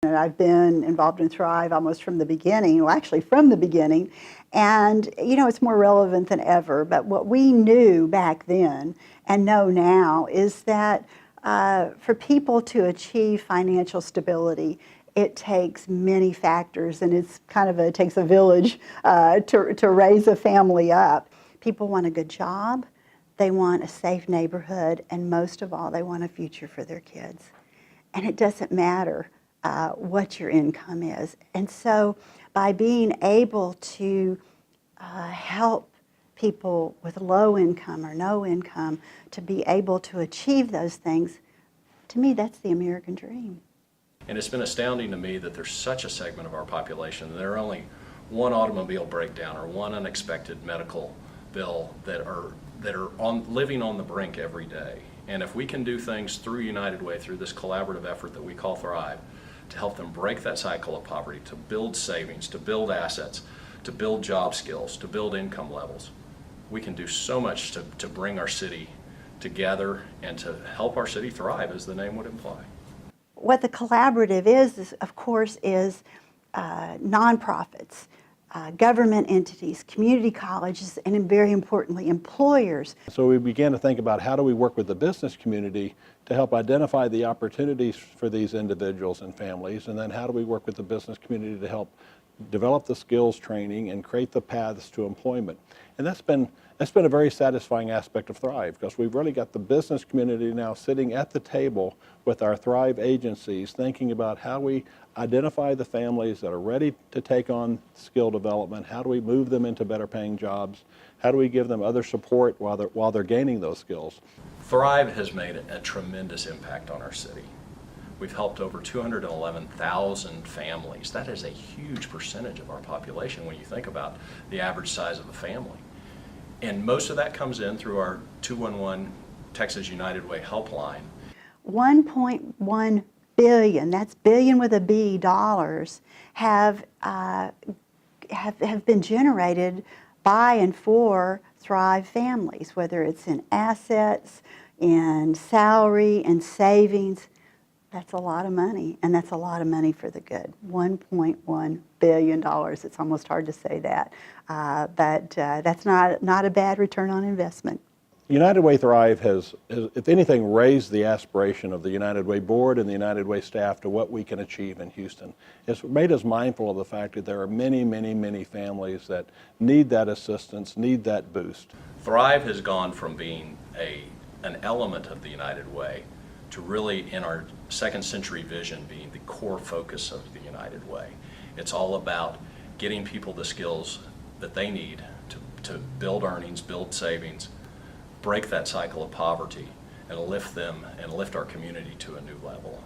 And I've been involved in Thrive almost from the beginning, well, actually from the beginning, and it's more relevant than ever. But what we knew back then and know now is that for people to achieve financial stability, it takes many factors, and it takes a village to raise a family up. People want a good job, they want a safe neighborhood, and most of all, they want a future for their kids. And it doesn't matter what your income is. And so by being able to help people with low income or no income to be able to achieve those things, to me, that's the American dream. And it's been astounding to me that there's such a segment of our population that there are only one automobile breakdown or one unexpected medical bill that are living on the brink every day. And if we can do things through United Way, through this collaborative effort that we call Thrive, to help them break that cycle of poverty, to build savings, to build assets, to build job skills, to build income levels, we can do so much to bring our city together and to help our city thrive, as the name would imply. What the collaborative is of course, is nonprofits, government entities, community colleges, and very importantly, employers. So we began to think about how do we work with the business community to help identify the opportunities for these individuals and families, and then how do we work with the business community to help develop the skills training and create the paths to employment. And that's been a very satisfying aspect of Thrive, because we've really got the business community now sitting at the table with our Thrive agencies, thinking about how we identify the families that are ready to take on skill development, how do we move them into better paying jobs, how do we give them other support while they're gaining those skills. Thrive has made a tremendous impact on our city. We've helped over 211,000 families. That is a huge percentage of our population when you think about the average size of a family. And most of that comes in through our 211 Texas United Way helpline. 1.1 billion, that's billion with a B, dollars, have been generated by and for Thrive families, whether it's in assets, in salary, and savings. That's a lot of money, and that's a lot of money for the good. $1.1 billion. It's almost hard to say that, but that's not a bad return on investment. United Way Thrive has, if anything, raised the aspiration of the United Way Board and the United Way staff to what we can achieve in Houston. It's made us mindful of the fact that there are many, many, many families that need that assistance, need that boost. Thrive has gone from being an element of the United Way to really, in our second century vision, being the core focus of the United Way. It's all about getting people the skills that they need to build earnings, build savings, break that cycle of poverty, and lift them and lift our community to a new level.